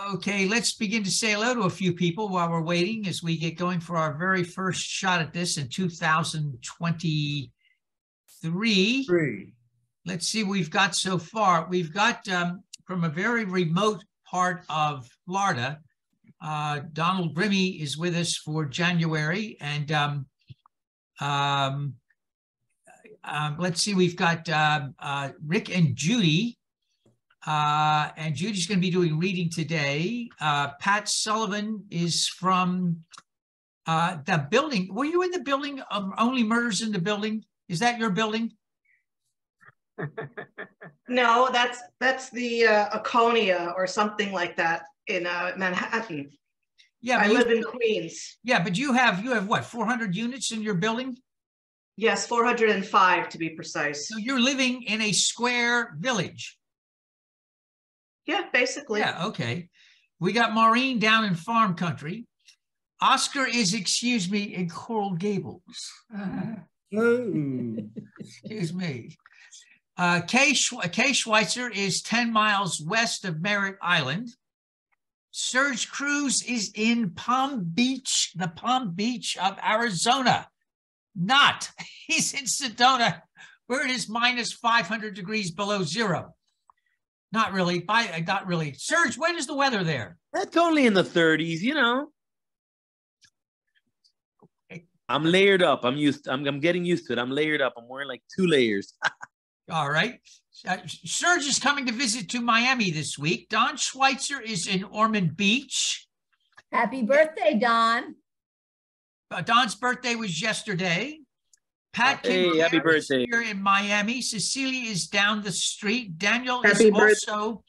Okay, let's begin to say hello to a few people while we're waiting as we get going for our very first shot at this in 2023. Let's see what we've got so far. We've got from a very remote part of Florida, Donald Grimmy is with us for January. And let's see, we've got Rick and Judy. And Judy's going to be doing reading today. Pat Sullivan is from the building. Were you in the building? Only Murders in the Building? Is that your building? No, that's the Aconia or something like that in Manhattan. Yeah, I live in Queens. Yeah, but you have what, 400 units in your building? Yes, 405 to be precise. So you're living in a square village. Yeah, basically. Yeah, okay. We got Maureen down in farm country. Oscar is, excuse me, in Coral Gables. Excuse me. Kay Schweitzer is 10 miles west of Merritt Island. Serge Cruz is in Palm Beach, the Palm Beach of Arizona. Not. He's in Sedona, where it is minus 500 degrees below zero. Not really. Not really. Serge, when is the weather there? That's only in the 30s, you know. I'm layered up. I'm getting used to it. I'm layered up. I'm wearing like 2 layers. All right. Serge is coming to visit to Miami this week. Don Schweitzer is in Ormond Beach. Happy birthday, Don. Don's birthday was yesterday. Pat happy birthday. Is here in Miami. Cecilia is down the street. Daniel is also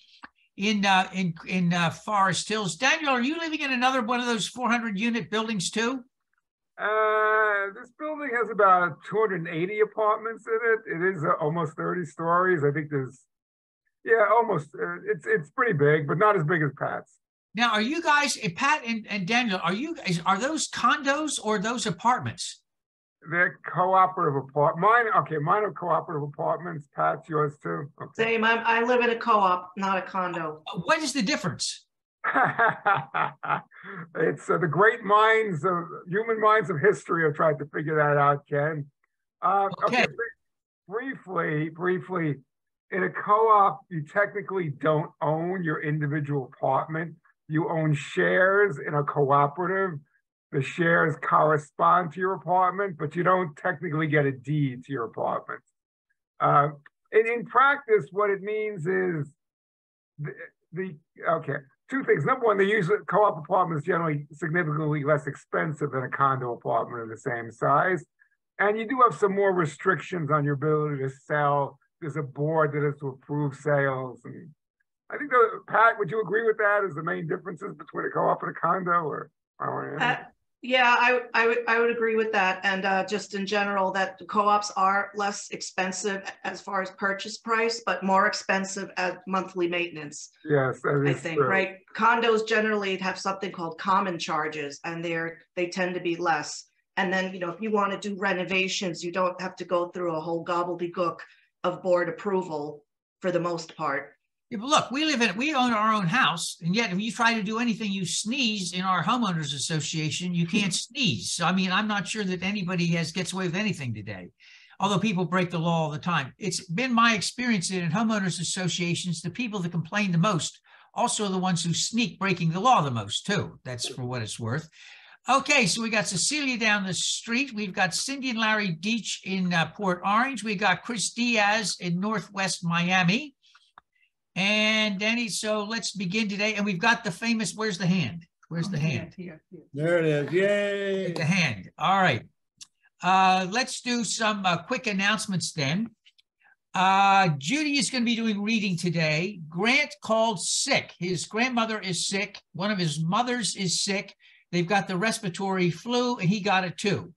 in Forest Hills. Daniel, are you living in another one of those 400-unit buildings too? This building has about 280 apartments in it. It is almost 30 stories. I think there's, almost. It's pretty big, but not as big as Pat's. Now, are you guys, Pat and Daniel, are those condos or those apartments? They're cooperative apartments. Mine are cooperative apartments. Pat's, yours too? Okay. Same. I live in a co-op, not a condo. What is the difference? It's the great minds of human minds of history have tried to figure that out, Ken. Okay. Briefly, in a co-op, you technically don't own your individual apartment. You own shares in a cooperative. The shares correspond to your apartment, but you don't technically get a deed to your apartment. And in practice, what it means is two things. Number one, the co-op apartment is generally significantly less expensive than a condo apartment of the same size. And you do have some more restrictions on your ability to sell. There's a board that has to approve sales. And I think, Pat, would you agree with that as the main differences between a co-op and a condo? Yeah, I would agree with that. And just in general, that the co-ops are less expensive as far as purchase price, but more expensive at monthly maintenance. Yes, I think, true. Right? Condos generally have something called common charges, and they tend to be less. And then, if you want to do renovations, you don't have to go through a whole gobbledygook of board approval for the most part. Yeah, but look, we own our own house, and yet if you try to do anything, you sneeze in our homeowners association, you can't sneeze. So, I mean, I'm not sure that anybody gets away with anything today, although people break the law all the time. It's been my experience that in homeowners associations, the people that complain the most also are the ones who sneak breaking the law the most too. That's for what it's worth. Okay, so we got Cecilia down the street. We've got Cindy and Larry Deach in Port Orange. We got Chris Diaz in Northwest Miami. And Danny, so let's begin today. And we've got the famous, where's the hand? Where's the hand? Here. There it is, yay. The hand, all right. Let's do some quick announcements then. Judy is gonna be doing reading today. Grant called sick. His grandmother is sick. One of his mothers is sick. They've got the respiratory flu and he got it too.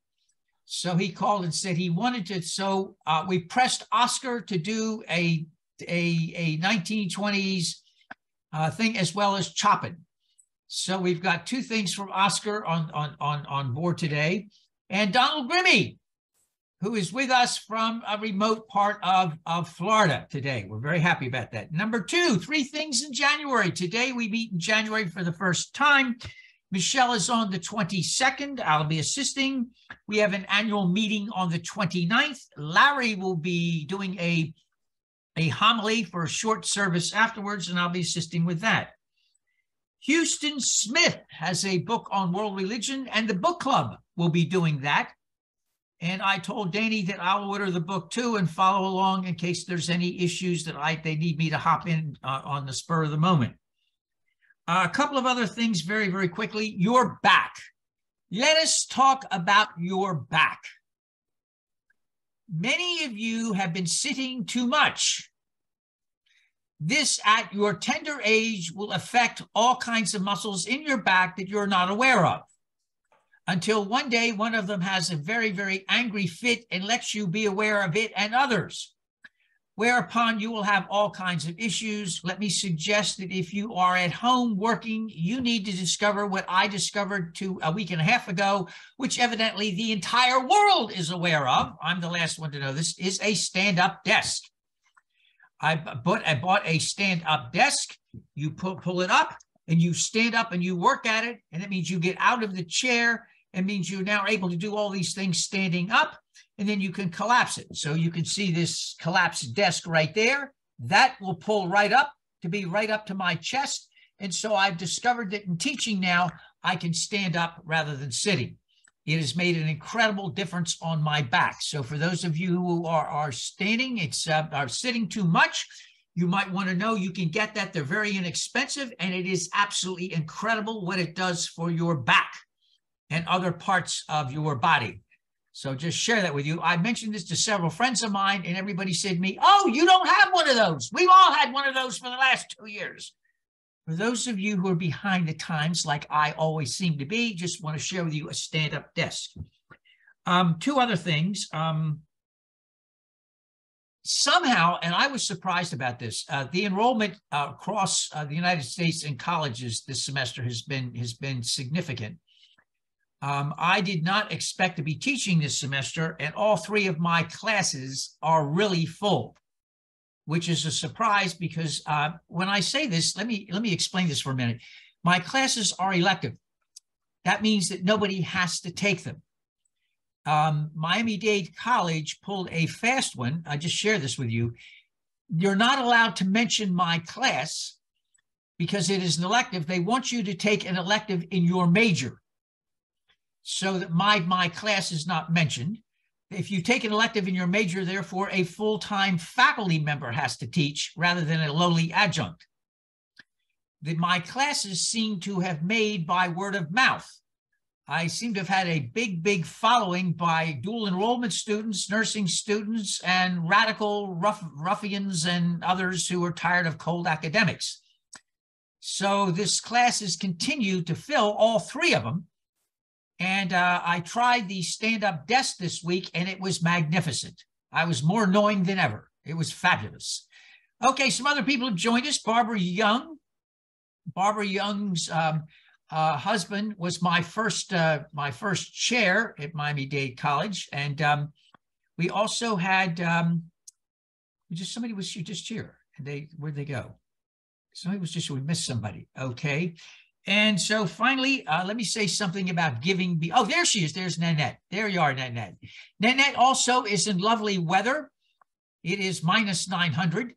So he called and said he wanted to, so we pressed Oscar to do a 1920s thing as well as Chopin. So we've got 2 things from Oscar on board today. And Donald Grimmy. who is with us from a remote part of Florida today. We're very happy about that. Number 2, 3 things in January. Today we meet in January for the first time. Michelle is on the 22nd. I'll be assisting. We have an annual meeting on the 29th. Larry will be doing a homily for a short service afterwards, and I'll be assisting with that. Houston Smith has a book on world religion, and the book club will be doing that. And I told Danny that I'll order the book too and follow along in case there's any issues that they need me to hop in on the spur of the moment. A couple of other things very, very quickly. Your back. Let us talk about your back. Many of you have been sitting too much. This, at your tender age, will affect all kinds of muscles in your back that you're not aware of. Until one day, one of them has a very, very angry fit and lets you be aware of it and others. Whereupon you will have all kinds of issues. Let me suggest that if you are at home working, you need to discover what I discovered a week and a half ago, which evidently the entire world is aware of. I'm the last one to know this, is a stand-up desk. I bought a stand-up desk. You pull it up and you stand up and you work at it. And that means you get out of the chair. It means you're now able to do all these things standing up. And then you can collapse it. So you can see this collapsed desk right there. That will pull right up to be right up to my chest. And so I've discovered that in teaching now, I can stand up rather than sitting. It has made an incredible difference on my back. So for those of you who are standing, are sitting too much, you might want to know you can get that. They're very inexpensive, and it is absolutely incredible what it does for your back and other parts of your body. So just share that with you. I mentioned this to several friends of mine, and everybody said to me, oh, you don't have one of those. We've all had one of those for the last 2 years. For those of you who are behind the times, like I always seem to be, just want to share with you a stand-up desk. 2 other things. Somehow, and I was surprised about this, the enrollment across the United States in colleges this semester has been significant. I did not expect to be teaching this semester, and all 3 of my classes are really full, which is a surprise because when I say this, let me explain this for a minute. My classes are elective. That means that nobody has to take them. Miami-Dade College pulled a fast one. I just share this with you. You're not allowed to mention my class because it is an elective. They want you to take an elective in your major, so that my class is not mentioned. If you take an elective in your major, therefore, a full-time faculty member has to teach rather than a lowly adjunct. My classes seem to have made by word of mouth. I seem to have had a big following by dual enrollment students, nursing students, and radical ruffians and others who are tired of cold academics. So this class has continued to fill, all 3 of them. And I tried the stand-up desk this week, and it was magnificent. I was more annoying than ever. It was fabulous. Okay, some other people have joined us. Barbara Young. Barbara Young's husband was my first chair at Miami-Dade College, and we also had somebody was just here, and where'd they go? Somebody was just, we missed somebody. Okay. And so finally, let me say something about giving. Oh, there she is. There's Nanette. There you are, Nanette. Nanette also is in lovely weather. It is minus 900.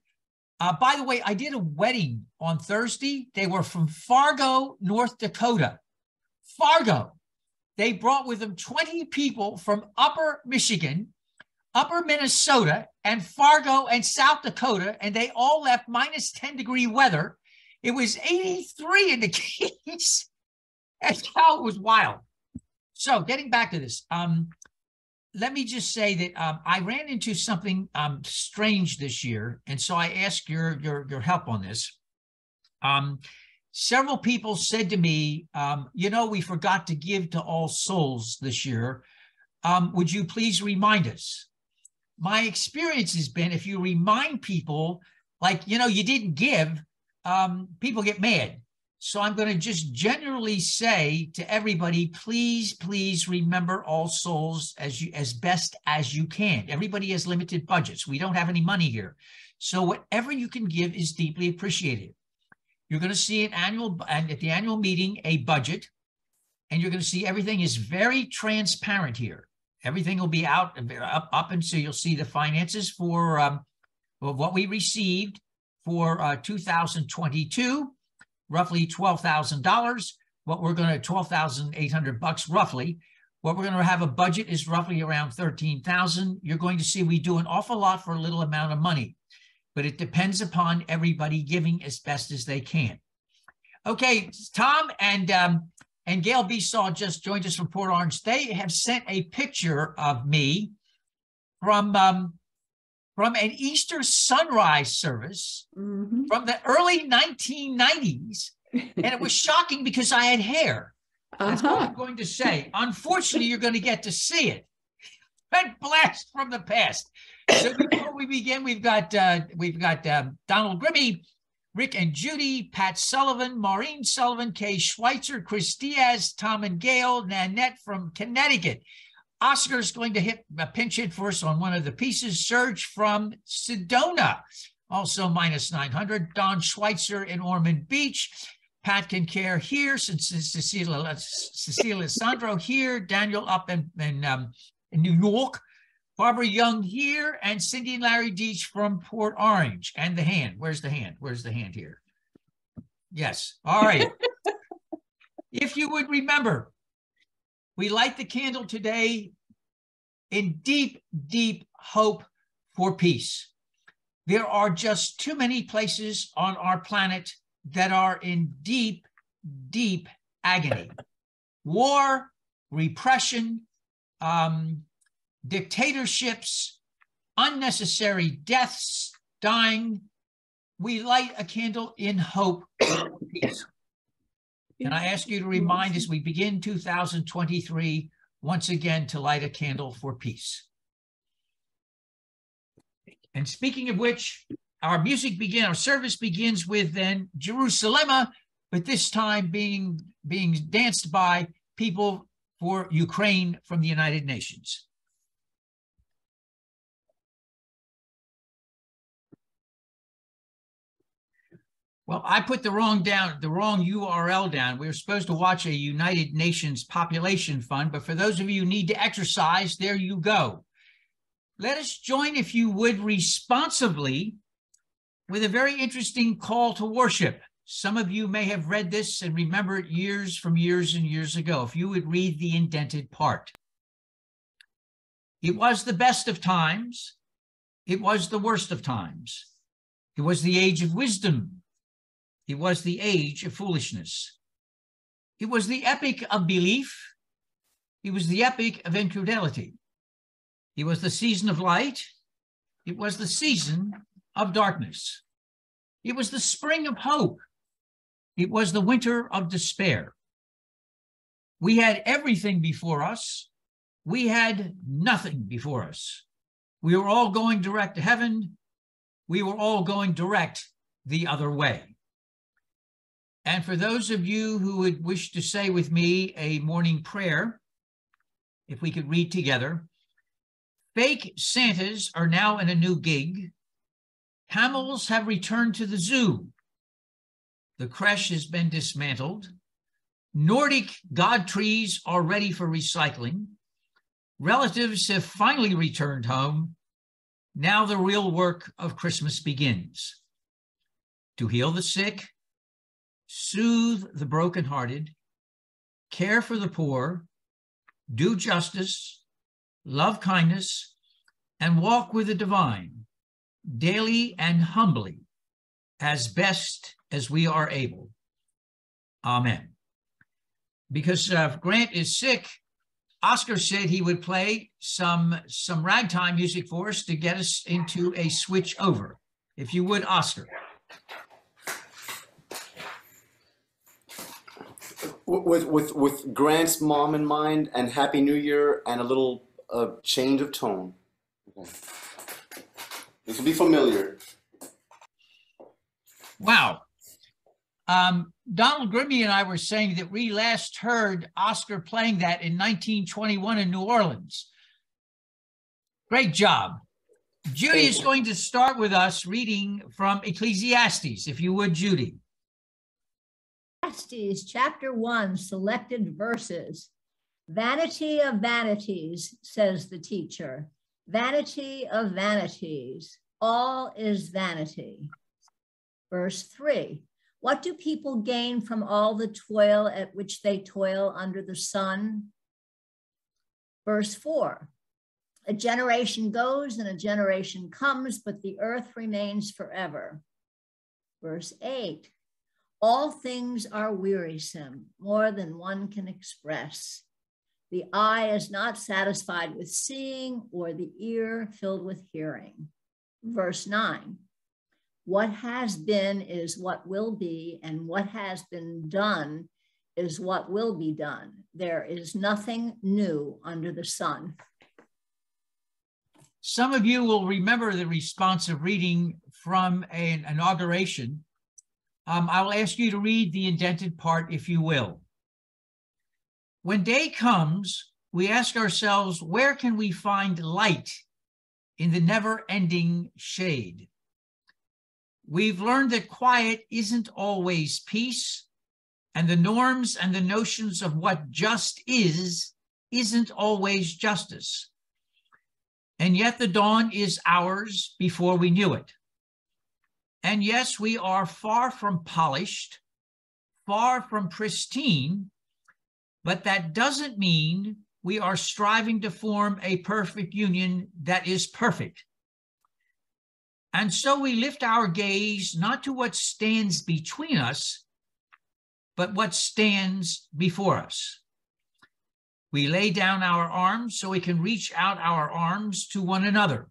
By the way, I did a wedding on Thursday. They were from Fargo, North Dakota. Fargo. They brought with them 20 people from Upper Michigan, Upper Minnesota, and Fargo and South Dakota, and they all left minus 10-degree weather. It was 83 in the Keys. That's how it was wild. So getting back to this, let me just say that I ran into something strange this year, and so I ask your help on this. Several people said to me, you know, we forgot to give to All Souls this year. Would you please remind us? My experience has been if you remind people, like, you know, you didn't give, people get mad. So I'm going to just generally say to everybody, please, please remember All Souls as best as you can. Everybody has limited budgets. We don't have any money here. So whatever you can give is deeply appreciated. You're going to see at the annual meeting, a budget, and you're going to see everything is very transparent here. Everything will be out up and so you'll see the finances for what we received for 2022. Roughly $12,000. What we're going to $12,800 roughly. What we're going to have a budget is roughly around 13,000. You're going to see we do an awful lot for a little amount of money, but it depends upon everybody giving as best as they can. Okay, Tom and Gail Besaw just joined us from Port Orange. They have sent a picture of me from an Easter sunrise service from the early 1990s. And it was shocking because I had hair. That's what I'm going to say. Unfortunately, you're going to get to see it. Red blast from the past. So before we begin, we've got Donald Grimmy, Rick and Judy, Pat Sullivan, Maureen Sullivan, Kay Schweitzer, Chris Diaz, Tom and Gail, Nanette from Connecticut. Oscar's going to hit a pinch hit for us on one of the pieces. Serge from Sedona, also -900. Don Schweitzer in Ormond Beach. Pat Kincaid here, Cecilia Sandro here. Daniel up in New York. Barbara Young here, and Cindy and Larry Deach from Port Orange. And the hand. Where's the hand? Where's the hand here? Yes. All right. If you would remember, we light the candle today in deep, deep hope for peace. There are just too many places on our planet that are in deep, deep agony. War, repression, dictatorships, unnecessary deaths, dying. We light a candle in hope for peace. And I ask you to remind as we begin 2023, once again, to light a candle for peace. And speaking of which, our service begins with then Jerusalem, but this time being danced by people for Ukraine from the United Nations. Well, I put the wrong URL down. We were supposed to watch a United Nations Population Fund, but for those of you who need to exercise, there you go. Let us join, if you would, responsibly with a very interesting call to worship. Some of you may have read this and remember it years and years ago. If you would read the indented part. It was the best of times. It was the worst of times. It was the age of wisdom. It was the age of foolishness. It was the epoch of belief. It was the epoch of infidelity. It was the season of light. It was the season of darkness. It was the spring of hope. It was the winter of despair. We had everything before us. We had nothing before us. We were all going direct to heaven. We were all going direct the other way. And for those of you who would wish to say with me a morning prayer, if we could read together. Fake Santas are now in a new gig. Camels have returned to the zoo. The creche has been dismantled. Nordic god trees are ready for recycling. Relatives have finally returned home. Now the real work of Christmas begins. To heal the sick, soothe the brokenhearted, care for the poor, do justice, love kindness, and walk with the divine, daily and humbly, as best as we are able. Amen. Because Grant is sick, Oscar said he would play some ragtime music for us to get us into a switch over. If you would, Oscar. With Grant's mom in mind, and Happy New Year, and a little change of tone. Okay. This will be familiar. Wow. Donald Grimmy and I were saying that we last heard Oscar playing that in 1921 in New Orleans. Great job. Judy is going to start with us reading from Ecclesiastes, if you would, Judy. Ecclesiastes chapter 1, selected verses. Vanity of vanities, says the teacher. Vanity of vanities, all is vanity. Verse 3, what do people gain from all the toil at which they toil under the sun? Verse 4, a generation goes and a generation comes, but the earth remains forever. Verse 8, all things are wearisome, more than one can express. The eye is not satisfied with seeing, or the ear filled with hearing. Verse 9, what has been is what will be, and what has been done is what will be done. There is nothing new under the sun. Some of you will remember the responsive reading from an inauguration. I will ask you to read the indented part, if you will. When day comes, we ask ourselves, where can we find light in the never-ending shade? We've learned that quiet isn't always peace, and the norms and the notions of what just isn't always justice. And yet the dawn is ours before we knew it. And yes, we are far from polished, far from pristine, but that doesn't mean we are striving to form a perfect union that is perfect. And so we lift our gaze not to what stands between us, but what stands before us. We lay down our arms so we can reach out our arms to one another.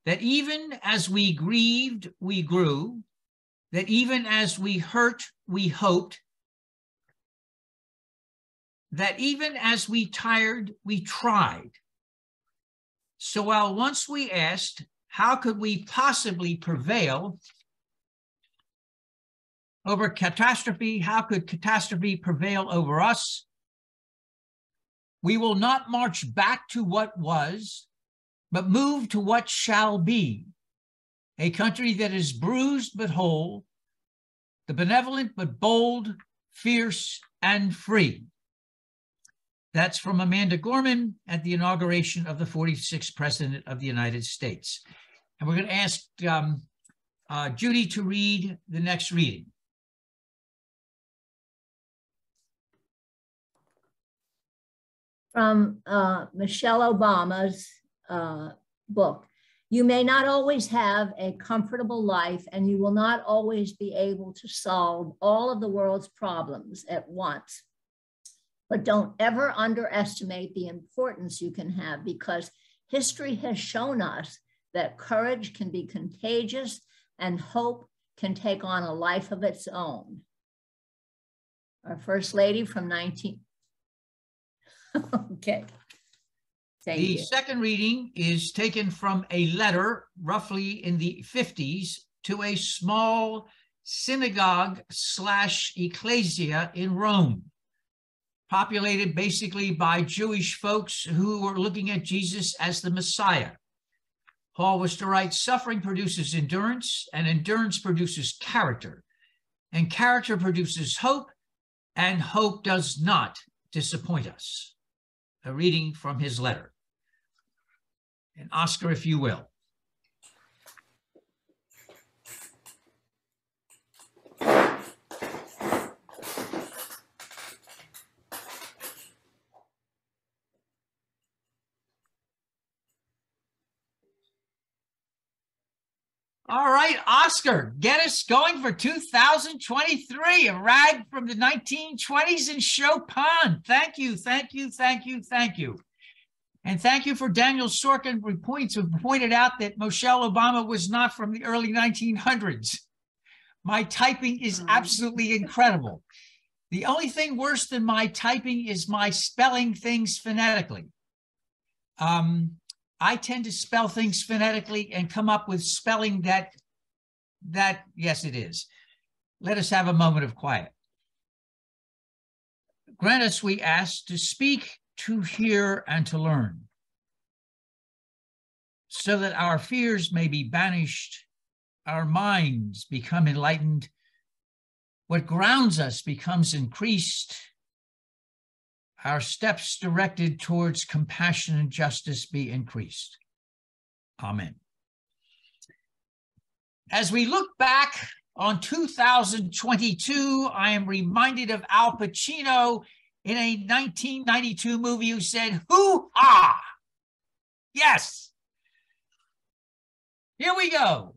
That even as we grieved, we grew. That even as we hurt, we hoped. That even as we tired, we tried. So while once we asked, how could we possibly prevail over catastrophe? How could catastrophe prevail over us? We will not march back to what was, but move to what shall be. A country that is bruised but whole, the benevolent but bold, fierce and free. That's from Amanda Gorman at the inauguration of the 46th President of the United States. And we're going to ask Judy to read the next reading. From Michelle Obama's book. You may not always have a comfortable life, and you will not always be able to solve all of the world's problems at once. But don't ever underestimate the importance you can have, because history has shown us that courage can be contagious and hope can take on a life of its own. Our First Lady from 19... Okay. Thank you. The second reading is taken from a letter roughly in the 50s to a small synagogue / ecclesia in Rome, populated basically by Jewish folks who were looking at Jesus as the Messiah. Paul was to write, suffering produces endurance, and endurance produces character, and character produces hope, and hope does not disappoint us. A reading from his letter. And Oscar, if you will. All right, Oscar, get us going for 2023, a rag from the 1920s in Chopin. Thank you, thank you, thank you, thank you. And thank you for Daniel Sorkin who pointed out that Michelle Obama was not from the early 1900s. My typing is absolutely incredible. The only thing worse than my typing is my spelling things phonetically. I tend to spell things phonetically and come up with spelling that yes, it is. let us have a moment of quiet. Grant us, we ask, to speak, to hear, and to learn, so that our fears may be banished, our minds become enlightened, what grounds us becomes increased, our steps directed towards compassion and justice be increased. Amen. As we look back on 2022, I am reminded of Al Pacino in a 1992 movie who said, "Hoo-ha!" Yes. Here we go.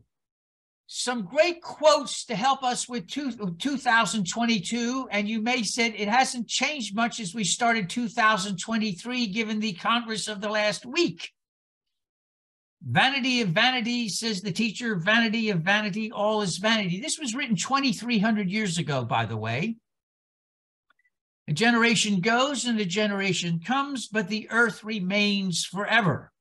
Some great quotes to help us with 2022. And you may say it hasn't changed much as we started 2023, given the Congress of the last week. Vanity of vanity, says the teacher, vanity of vanity, all is vanity. This was written 2,300 years ago, by the way. A generation goes and a generation comes, but the earth remains forever.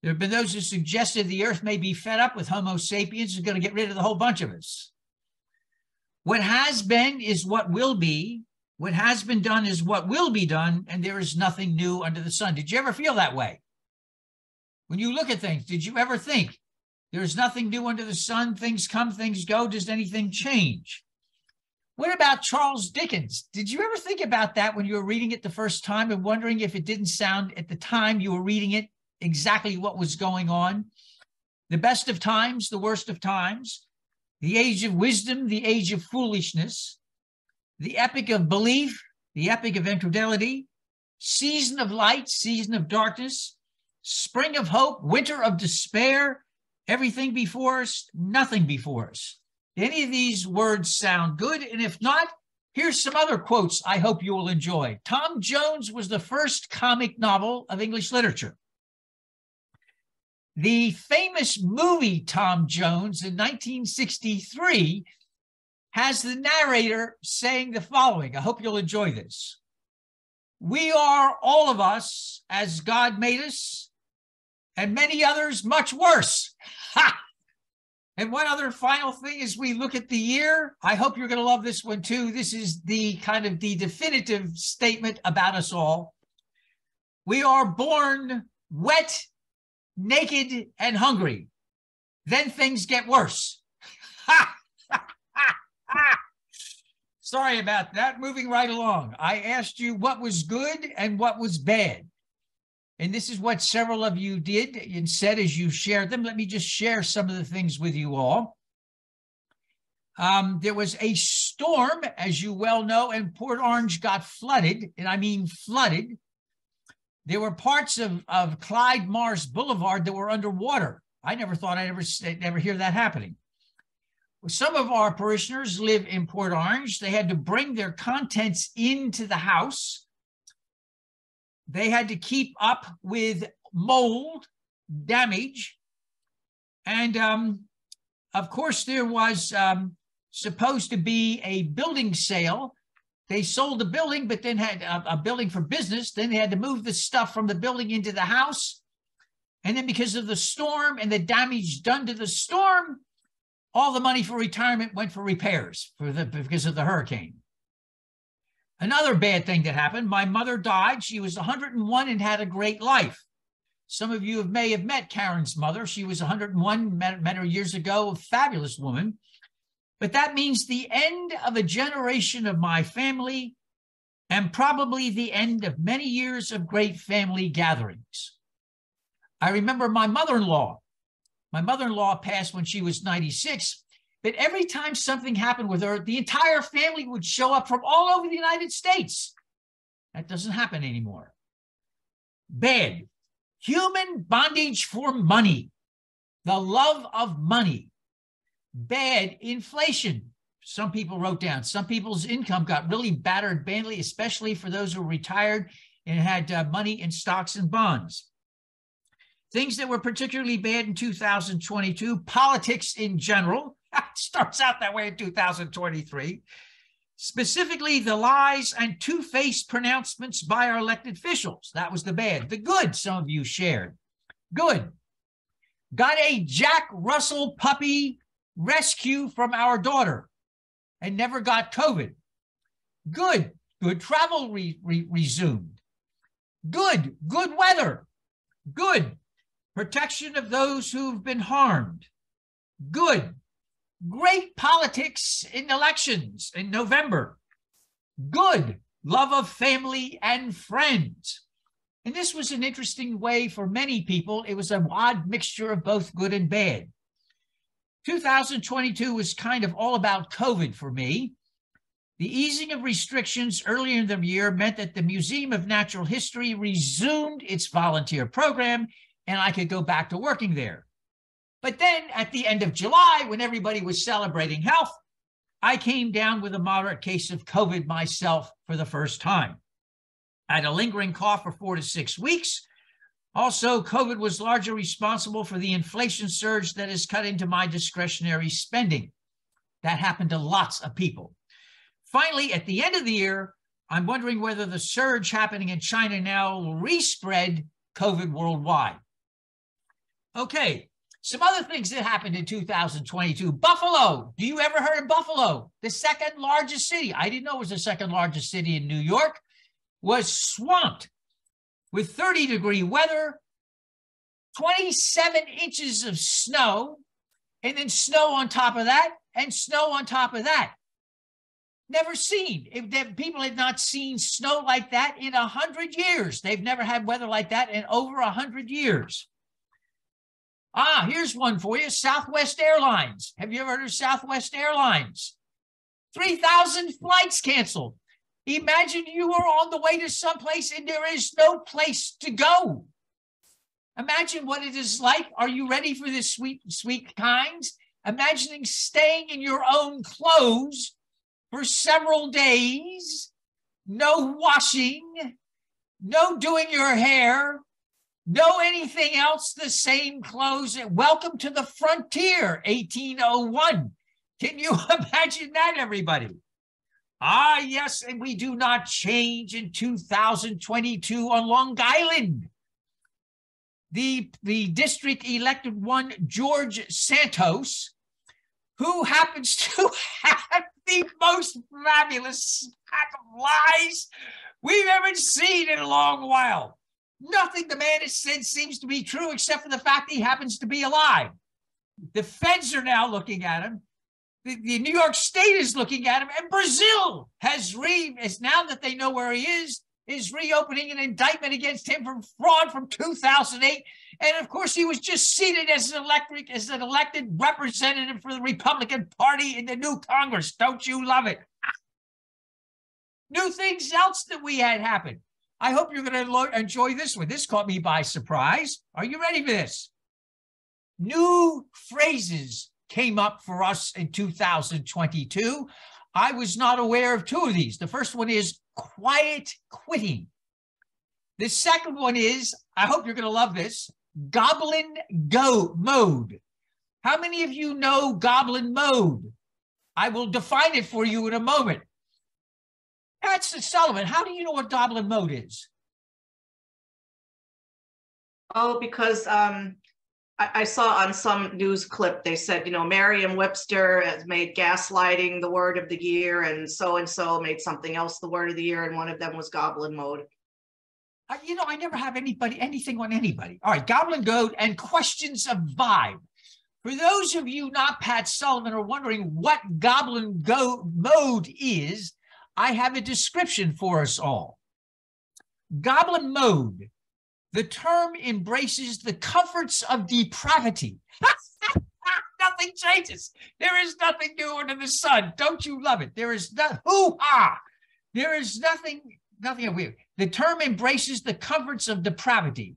There have been those who suggested the earth may be fed up with Homo sapiens and going to get rid of the whole bunch of us. What has been is what will be. What has been done is what will be done, and there is nothing new under the sun. Did you ever feel that way? When you look at things, did you ever think there's nothing new under the sun? Things come, things go. Does anything change? What about Charles Dickens? Did you ever think about that when you were reading it the first time and wondering if it didn't sound at the time you were reading it exactly what was going on? The best of times, the worst of times, the age of wisdom, the age of foolishness, the epic of belief, the epic of infidelity, season of light, season of darkness, spring of hope, winter of despair, everything before us, nothing before us. Any of these words sound good? And if not, here's some other quotes I hope you will enjoy. Tom Jones was the first comic novel of English literature. The famous movie Tom Jones in 1963 has the narrator saying the following. I hope you'll enjoy this. "We are all of us as God made us, and many others much worse." Ha! And one other final thing as we look at the year, I hope you're going to love this one too. This is the kind of the definitive statement about us all. "We are born wet, naked, and hungry. Then things get worse." Ha! Sorry about that. Moving right along. I asked you what was good and what was bad. And this is what several of you did and said as you shared them. Let me just share some of the things with you all. There was a storm, as you well know, and Port Orange got flooded, and I mean flooded. There were parts of Clyde Mars Boulevard that were underwater. I never thought I'd ever hear that happening. Some of our parishioners live in Port Orange. They had to bring their contents into the house. They had to keep up with mold damage. And of course, there was supposed to be a building sale. They sold the building, but then had a building for business. Then they had to move the stuff from the building into the house. And then because of the storm and the damage done to the storm, all the money for retirement went for repairs because of the hurricane. Another bad thing that happened, my mother died. She was 101 and had a great life. Some of you may have met Karen's mother. She was 101, met her years ago, a fabulous woman. But that means the end of a generation of my family and probably the end of many years of great family gatherings. I remember my mother-in-law. My mother-in-law passed when she was 96, but every time something happened with her, the entire family would show up from all over the United States. That doesn't happen anymore. Bad. Human bondage for money. The love of money. Bad. Inflation. Some people wrote down. Some people's income got really battered badly, especially for those who were retired and had money in stocks and bonds. Things that were particularly bad in 2022, politics in general. Starts out that way in 2023. Specifically, the lies and two-faced pronouncements by our elected officials. That was the bad. The good, some of you shared. Good. Got a Jack Russell puppy rescue from our daughter and never got COVID. Good travel resumed. Good weather. Good protection of those who've been harmed. Good. Great politics in elections in November. Good love of family and friends. And this was an interesting way for many people. It was an odd mixture of both good and bad. 2022 was kind of all about COVID for me. The easing of restrictions earlier in the year meant that the Museum of Natural History resumed its volunteer program, and I could go back to working there. But then at the end of July, when everybody was celebrating health, I came down with a moderate case of COVID myself for the first time. I had a lingering cough for 4 to 6 weeks. Also, COVID was largely responsible for the inflation surge that has cut into my discretionary spending. That happened to lots of people. Finally, at the end of the year, I'm wondering whether the surge happening in China now will respread COVID worldwide. Okay, some other things that happened in 2022. Buffalo. Do you ever heard of Buffalo? The second largest city. I didn't know it was the second largest city in New York. Was swamped with 30-degree weather, 27 inches of snow, and then snow on top of that, and snow on top of that. Never seen. People had not seen snow like that in 100 years. They've never had weather like that in over 100 years. Here's one for you. Southwest Airlines. Have you ever heard of Southwest Airlines? 3,000 flights canceled. Imagine you are on the way to someplace and there is no place to go. Imagine what it is like. Are you ready for this, sweet kinds? Imagining staying in your own clothes for several days, no washing, no doing your hair, no anything else, the same clothes. Welcome to the frontier, 1801. Can you imagine that, everybody? Yes, and we do not change in 2022 on Long Island. The district elected one, George Santos, who happens to have the most fabulous pack of lies we've ever seen in a long while. Nothing the man has said seems to be true except for the fact he happens to be alive. The feds are now looking at him. The New York State is looking at him, and Brazil has now that they know where he is reopening an indictment against him for fraud from 2008. And of course, he was just seated as an elected representative for the Republican Party in the new Congress. Don't you love it? New things else that we had happen. I hope you're going to enjoy this one. This caught me by surprise. Are you ready for this? New phrases came up for us in 2022. I was not aware of two of these. The first one is quiet quitting. The second one is, I hope you're going to love this, goblin go mode. How many of you know goblin mode? I will define it for you in a moment. Pat Sullivan, how do you know what goblin mode is? Oh, because I saw on some news clip, they said, Merriam-Webster has made gaslighting the word of the year, and so made something else the word of the year, and one of them was goblin mode. I never have anything on anybody. All right, goblin mode and questions of vibe. For those of you not Pat Sullivan are wondering what goblin mode is, I have a description for us all. Goblin mode. The term embraces the comforts of depravity. Nothing changes. There is nothing new under the sun. Don't you love it? There is nothing. Hoo-ha! There is nothing weird. The term embraces the comforts of depravity.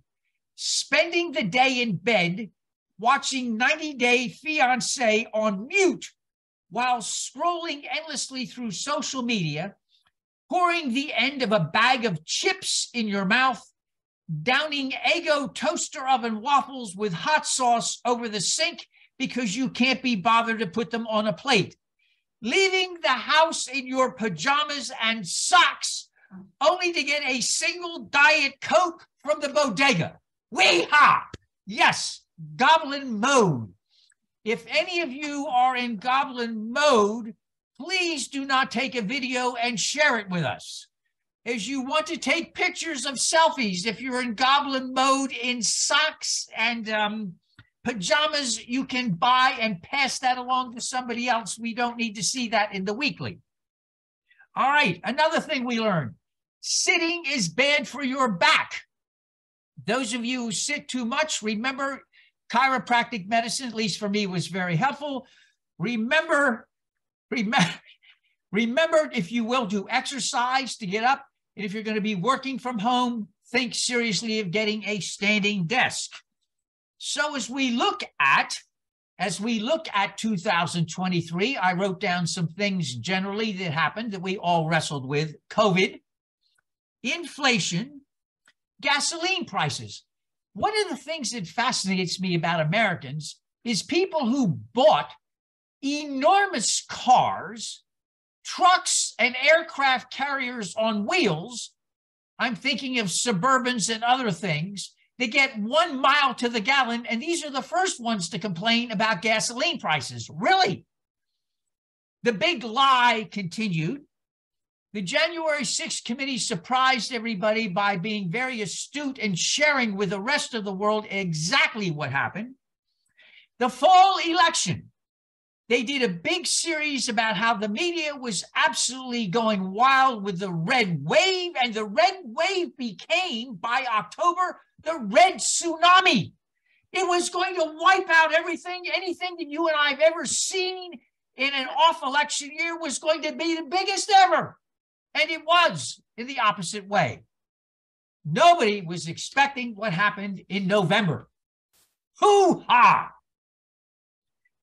Spending the day in bed, watching 90 Day Fiancé on mute while scrolling endlessly through social media, pouring the end of a bag of chips in your mouth, downing Eggo toaster oven waffles with hot sauce over the sink because you can't be bothered to put them on a plate, leaving the house in your pajamas and socks only to get a single Diet Coke from the bodega. Wee-ha! Yes, goblin mode. If any of you are in goblin mode, please do not take a video and share it with us. As you want to take pictures of selfies, if you're in goblin mode in socks and pajamas, you can buy and pass that along to somebody else. We don't need to see that in the weekly. All right, another thing we learned. Sitting is bad for your back. Those of you who sit too much, remember chiropractic medicine, at least for me, was very helpful. Remember, if you will, to exercise, to get up. And if you're going to be working from home, think seriously of getting a standing desk. So as we look at 2023, I wrote down some things generally that happened that we all wrestled with: COVID, inflation, gasoline prices. One of the things that fascinates me about Americans is people who bought enormous cars, trucks, and aircraft carriers on wheels. I'm thinking of Suburbans and other things. They get 1 mile to the gallon, and these are the first ones to complain about gasoline prices. Really? The big lie continued. The January 6th committee surprised everybody by being very astute and sharing with the rest of the world exactly what happened. The fall election. They did a big series about how the media was absolutely going wild with the red wave, and the red wave became, by October, the red tsunami. It was going to wipe out everything. Anything that you and I have ever seen in an off-election year was going to be the biggest ever. And it was in the opposite way. Nobody was expecting what happened in November. Hoo-ha!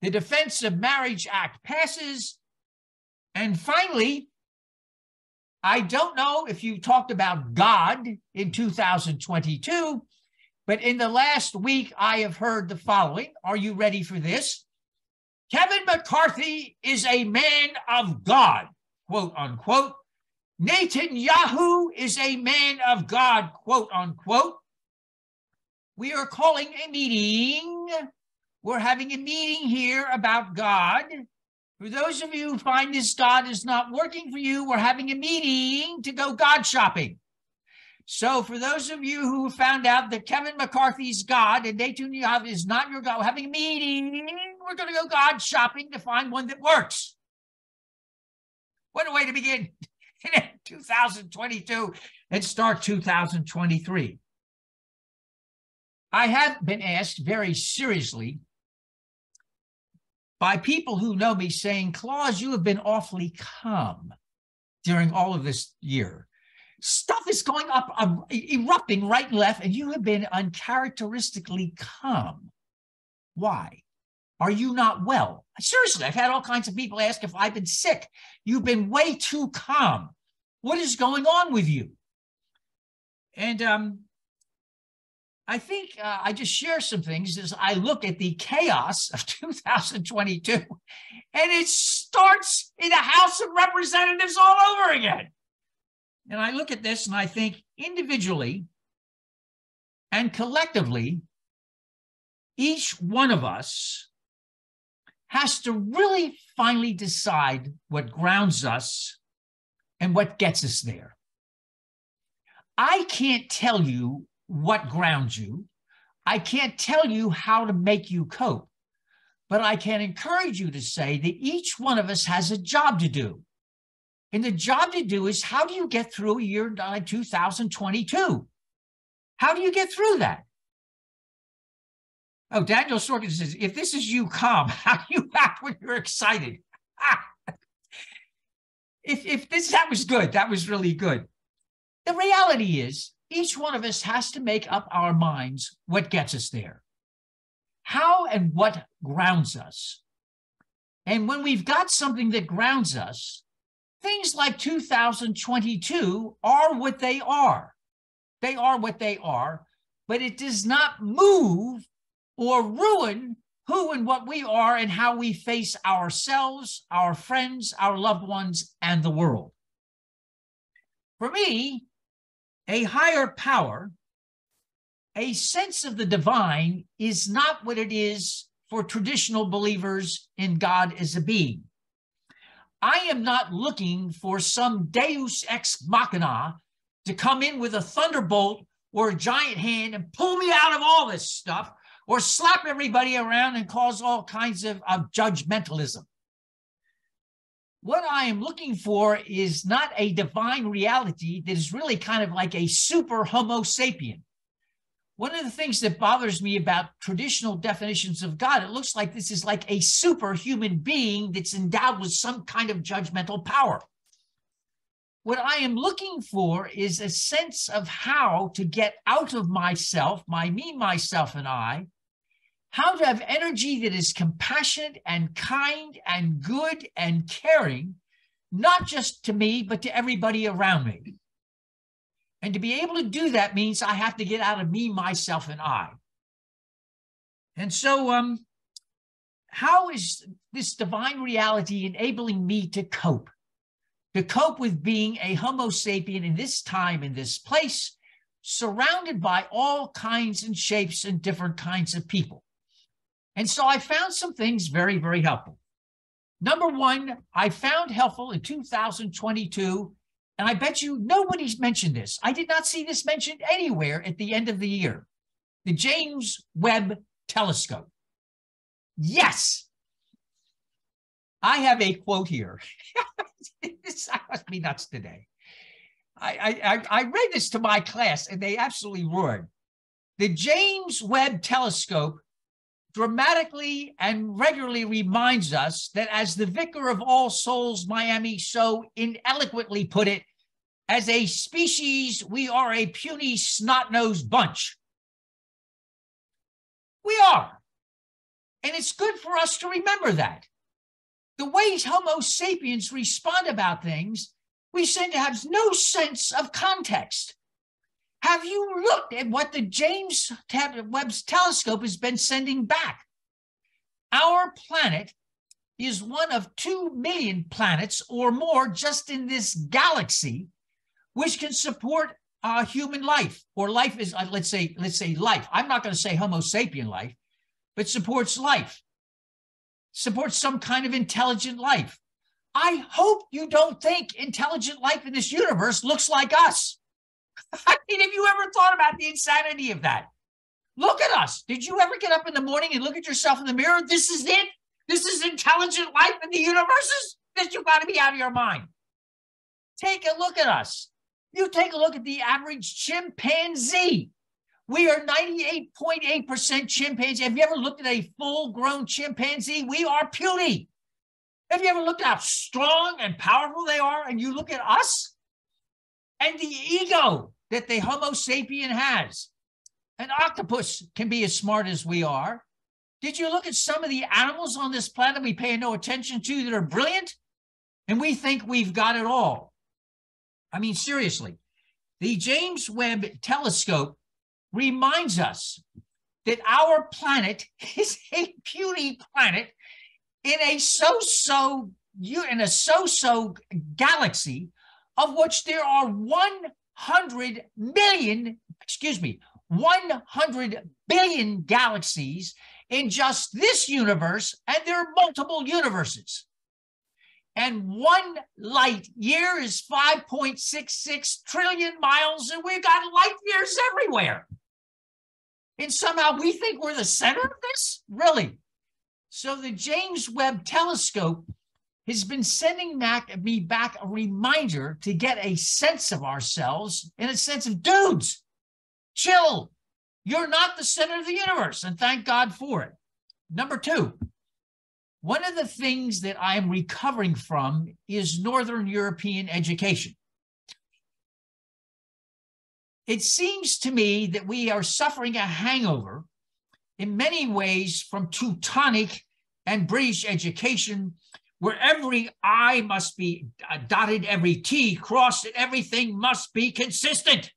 The Defense of Marriage Act passes. And finally, I don't know if you talked about God in 2022, but in the last week, I have heard the following. Are you ready for this? Kevin McCarthy is a man of God, quote unquote. Netanyahu is a man of God, quote unquote. We are calling a meeting. We're having a meeting here about God. For those of you who find this God is not working for you, we're having a meeting to go God shopping. So for those of you who found out that Kevin McCarthy's God and Netanyahu is not your God, we're having a meeting. We're going to go God shopping to find one that works. What a way to begin 2022 and start 2023. I have been asked very seriously by people who know me saying, Claus, you have been awfully calm during all of this year. Stuff is going up, erupting right and left, and you have been uncharacteristically calm. Why? Are you not well? Seriously, I've had all kinds of people ask if I've been sick. You've been way too calm. What is going on with you? And I think I just share some things as I look at the chaos of 2022, and it starts in the House of Representatives all over again. And I look at this and I think individually and collectively, each one of us has to really finally decide what grounds us and what gets us there. I can't tell you what grounds you. I can't tell you how to make you cope, but I can encourage you to say that each one of us has a job to do. And the job to do is, how do you get through a year like 2022? How do you get through that? Oh, Daniel Sorkin says, if this is you calm, how do you act when you're excited? That was good. That was really good. The reality is, each one of us has to make up our minds what gets us there. How and what grounds us. And when we've got something that grounds us, things like 2022 are what they are. They are what they are, but it does not move or ruin who and what we are and how we face ourselves, our friends, our loved ones, and the world. For me, a higher power, a sense of the divine, is not what it is for traditional believers in God as a being. I am not looking for some deus ex machina to come in with a thunderbolt or a giant hand and pull me out of all this stuff, or slap everybody around and cause all kinds of judgmentalism. What I am looking for is not a divine reality that is really kind of like a super Homo sapien. One of the things that bothers me about traditional definitions of God, it looks like this is like a superhuman being that's endowed with some kind of judgmental power. What I am looking for is a sense of how to get out of myself, my me, myself, and I, how to have energy that is compassionate and kind and good and caring, not just to me, but to everybody around me. And to be able to do that means I have to get out of me, myself, and I. And so how is this divine reality enabling me to cope? To cope with being a Homo sapien in this time, in this place, surrounded by all kinds and shapes and different kinds of people. And so I found some things very, very helpful. Number one, I found helpful in 2022, and I bet you nobody's mentioned this. I did not see this mentioned anywhere at the end of the year. The James Webb Telescope. Yes. I have a quote here. I must be nuts today. I read this to my class, and they absolutely roared. The James Webb Telescope dramatically and regularly reminds us that, as the vicar of All Souls Miami so ineloquently put it, as a species, we are a puny, snot-nosed bunch. We are. And it's good for us to remember that. The ways Homo sapiens respond about things, we seem to have no sense of context. Have you looked at what the James Webb Telescope has been sending back? Our planet is one of 2 million planets or more just in this galaxy, which can support human life, or life is, let's say life. I'm not going to say Homo sapien life, but supports life, supports some kind of intelligent life. I hope you don't think intelligent life in this universe looks like us. I mean, have you ever thought about the insanity of that? Look at us. Did you ever get up in the morning and look at yourself in the mirror? This is it. This is intelligent life in the universes? That you've got to be out of your mind. Take a look at us. You take a look at the average chimpanzee. We are 98.8% chimpanzee. Have you ever looked at a full-grown chimpanzee? We are puny. Have you ever looked at how strong and powerful they are? And you look at us? And the ego that the Homo sapien has. An octopus can be as smart as we are. Did you look at some of the animals on this planet we pay no attention to that are brilliant? And we think we've got it all. I mean, seriously, the James Webb Telescope reminds us that our planet is a puny planet in a so-so galaxy, of which there are 100 billion galaxies in just this universe, and there are multiple universes. And 1 light year is 5.66 trillion miles, and we've got light years everywhere. And somehow we think we're the center of this? Really? So the James Webb Telescope has been sending me back a reminder to get a sense of ourselves, in a sense of, dudes, chill. You're not the center of the universe, and thank God for it. Number two, one of the things that I am recovering from is Northern European education. It seems to me that we are suffering a hangover in many ways from Teutonic and British education, where every I must be dotted, every T crossed, and everything must be consistent.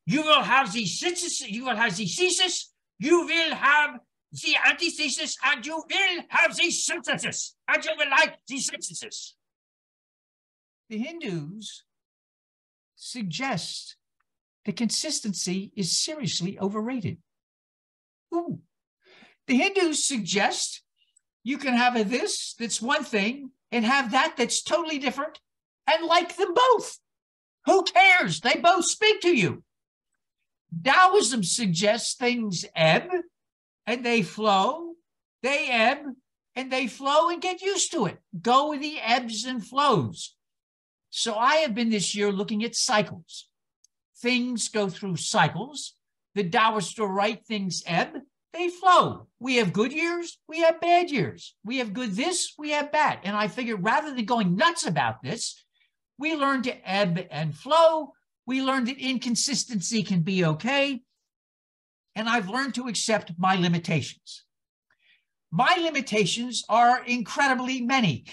You will have the synthesis, you will have the thesis, you will have the antithesis, and you will have the synthesis, and you will like the synthesis. The Hindus suggest that consistency is seriously overrated. Ooh. The Hindus suggest you can have a this that's one thing and have that that's totally different and like them both. Who cares? They both speak to you. Taoism suggests things ebb and they flow, they ebb and they flow, and get used to it. Go with the ebbs and flows. So I have been this year looking at cycles. Things go through cycles. The Taoists are right, things ebb, they flow. We have good years, we have bad years. We have good this, we have bad. And I figured rather than going nuts about this, we learn to ebb and flow. We learned that inconsistency can be okay. And I've learned to accept my limitations. My limitations are incredibly many.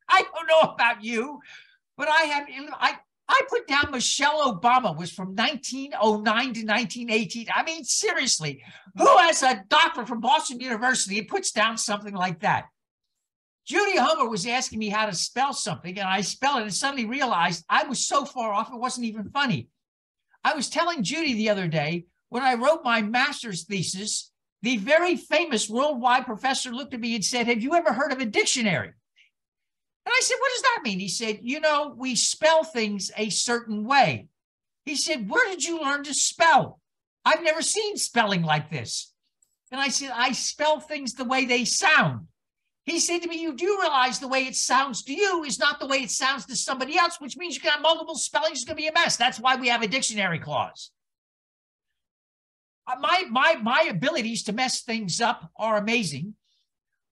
I don't know about you, but I put down Michelle Obama was from 1909 to 1918. I mean, seriously, who has a doctor from Boston University and puts down something like that? Judy Homer was asking me how to spell something, and I spelled it and suddenly realized I was so far off, it wasn't even funny. I was telling Judy the other day, when I wrote my master's thesis, the very famous worldwide professor looked at me and said, "Have you ever heard of a dictionary?" And I said, "What does that mean?" He said, "You know, we spell things a certain way." He said, "Where did you learn to spell? I've never seen spelling like this." And I said, "I spell things the way they sound." He said to me, "You do realize the way it sounds to you is not the way it sounds to somebody else, which means you can have multiple spellings, it's going to be a mess. That's why we have a dictionary clause." My abilities to mess things up are amazing.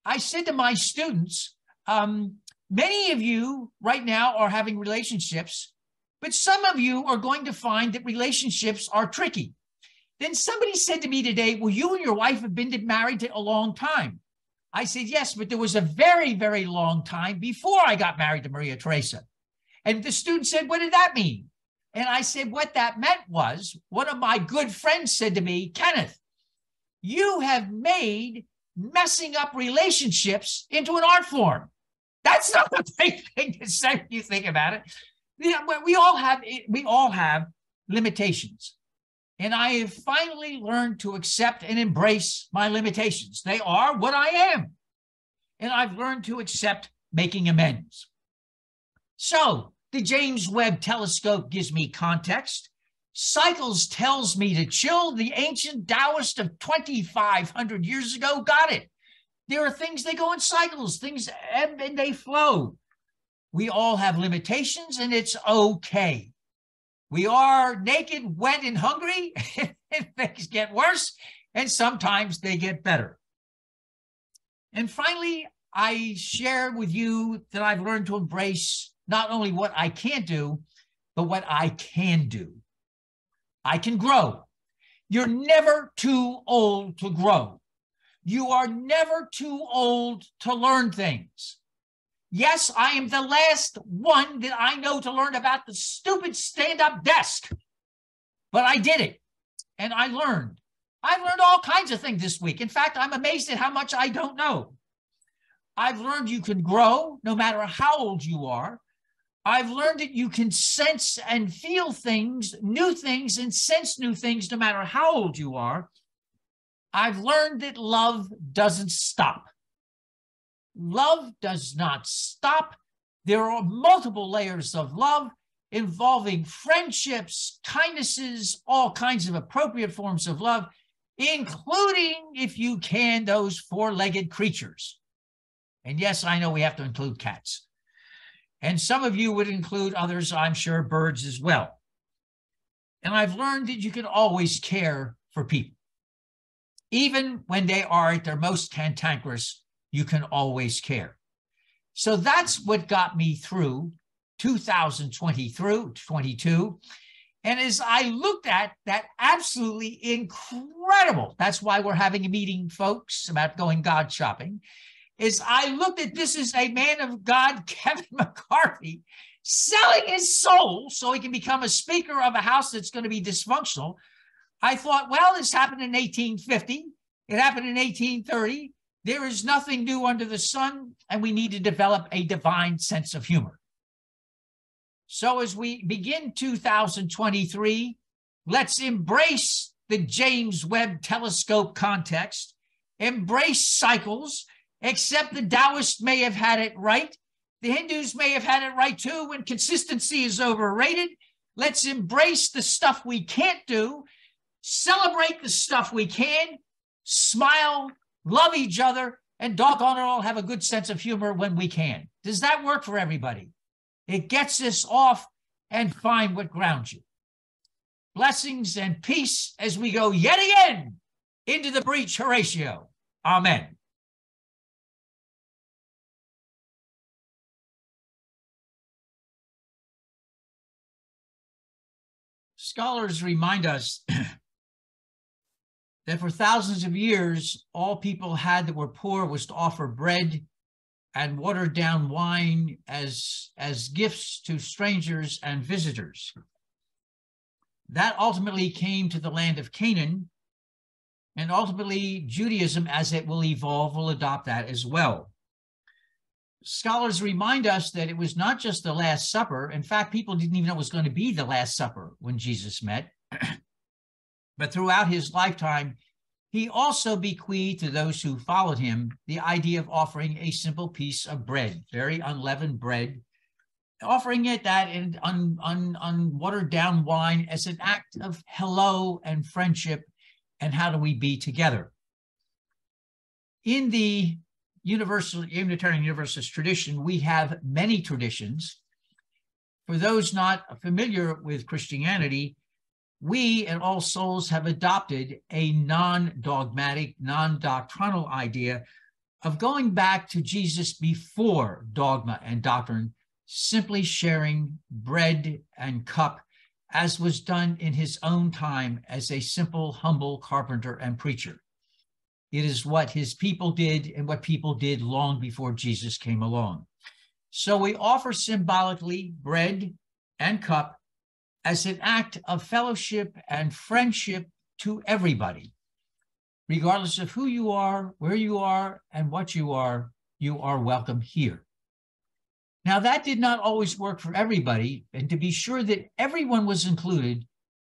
I said to my students, many of you right now are having relationships, but some of you are going to find that relationships are tricky. Then somebody said to me today, "Well, you and your wife have been married a long time." I said, "Yes, but there was a very, very long time before I got married to Maria Teresa." And the student said, "What did that mean?" And I said, what that meant was, one of my good friends said to me, "Kenneth, you have made messing up relationships into an art form." That's not a big thing to say when you think about it. Yeah, we all have limitations. And I have finally learned to accept and embrace my limitations. They are what I am. And I've learned to accept making amends. So the James Webb Telescope gives me context. Cycles tells me to chill. The ancient Taoist of 2,500 years ago got it. There are things, they go in cycles, things ebb and they flow. We all have limitations, and it's okay. We are naked, wet, and hungry, and things get worse, and sometimes they get better. And finally, I share with you that I've learned to embrace not only what I can't do, but what I can do. I can grow. You're never too old to grow. You are never too old to learn things. Yes, I am the last one that I know to learn about the stupid stand-up desk, but I did it, and I learned. I've learned all kinds of things this week. In fact, I'm amazed at how much I don't know. I've learned you can grow no matter how old you are. I've learned that you can sense and feel things, and sense new things no matter how old you are. I've learned that love doesn't stop. Love does not stop. There are multiple layers of love involving friendships, kindnesses, all kinds of appropriate forms of love, including, if you can, those four-legged creatures. And yes, I know we have to include cats. And some of you would include others, I'm sure, birds as well. And I've learned that you can always care for people. Even when they are at their most cantankerous, you can always care. So that's what got me through 2022. And as I looked at that absolutely incredible, that's why we're having a meeting, folks, about going God shopping, is I looked at this as a man of God, Kevin McCarthy, selling his soul so he can become a speaker of a house that's going to be dysfunctional. I thought, well, this happened in 1850. It happened in 1830. There is nothing new under the sun, and we need to develop a divine sense of humor. So as we begin 2023, let's embrace the James Webb Telescope context embrace cycles, except the Taoists may have had it right. The Hindus may have had it right too when consistency is overrated. Let's embrace the stuff we can't do, celebrate the stuff we can, smile, love each other, and doggone it all, have a good sense of humor when we can. Does that work for everybody? It gets us off and find what grounds you. Blessings and peace as we go yet again into the breach, Horatio. Amen. Scholars remind us that for thousands of years, all people had that were poor was to offer bread and watered down wine as gifts to strangers and visitors. That ultimately came to the land of Canaan, and ultimately Judaism, as it will evolve, will adopt that as well. Scholars remind us that it was not just the Last Supper. In fact, people didn't even know it was going to be the Last Supper when Jesus met. But throughout his lifetime, he also bequeathed to those who followed him the idea of offering a simple piece of bread, very unleavened bread, offering it that in unwatered down wine as an act of hello and friendship and how do we be together. In the Unitarian Universalist tradition, we have many traditions. For those not familiar with Christianity, we at All Souls have adopted a non-dogmatic, non-doctrinal idea of going back to Jesus before dogma and doctrine, simply sharing bread and cup as was done in his own time as a simple, humble carpenter and preacher. It is what his people did and what people did long before Jesus came along. So we offer symbolically bread and cup as an act of fellowship and friendship to everybody. Regardless of who you are, where you are, and what you are welcome here. Now, that did not always work for everybody, and to be sure that everyone was included,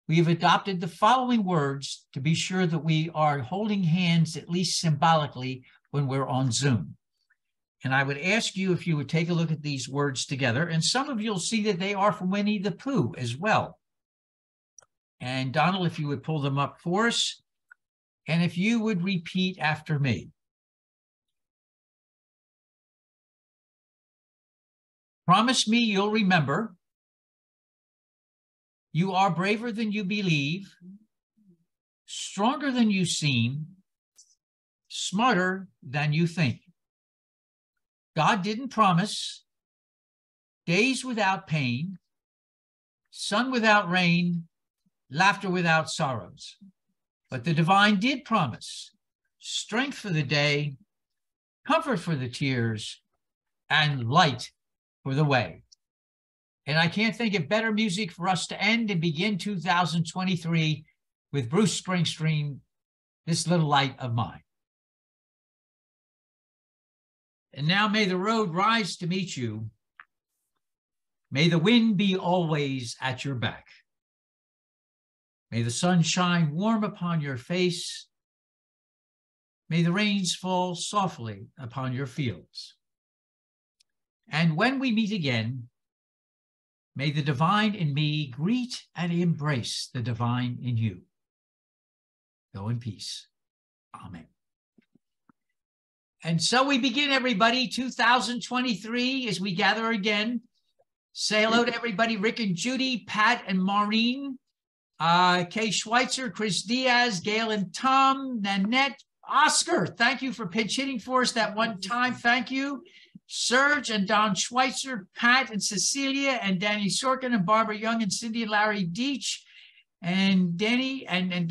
we have adopted the following words to be sure that we are holding hands, at least symbolically, when we're on Zoom. And I would ask you if you would take a look at these words together, and some of you will see that they are from Winnie the Pooh as well. And Donald, if you would pull them up for us, and if you would repeat after me. Promise me you'll remember. You are braver than you believe, stronger than you seem, smarter than you think. God didn't promise days without pain, sun without rain, laughter without sorrows. But the divine did promise strength for the day, comfort for the tears, and light for the way. And I can't think of better music for us to end and begin 2023 with Bruce Springsteen, This Little Light of Mine. And now may the road rise to meet you. May the wind be always at your back. May the sun shine warm upon your face. May the rains fall softly upon your fields. And when we meet again, may the divine in me greet and embrace the divine in you. Go in peace. Amen. And so we begin, everybody, 2023 as we gather again. Say hello to everybody, Rick and Judy, Pat and Maureen, Kay Schweitzer, Chris Diaz, Gail and Tom, Nanette, Oscar. Thank you for pinch hitting for us that one time. Thank you. Serge and Don Schweitzer, Pat and Cecilia and Danny Sorkin and Barbara Young and Cindy and Larry Deach and Danny and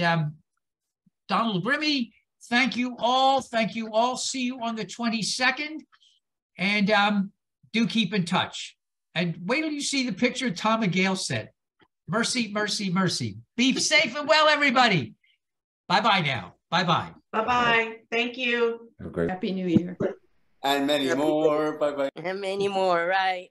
Donald Grimmy. Thank you all. Thank you all. See you on the 22nd. And do keep in touch. And wait till you see the picture Tom and Gail said. Mercy, mercy, mercy. Be safe and well, everybody. Bye-bye now. Bye-bye. Bye-bye. Thank you. Have a great Happy New Year. And many more. Bye-bye. And many more, right?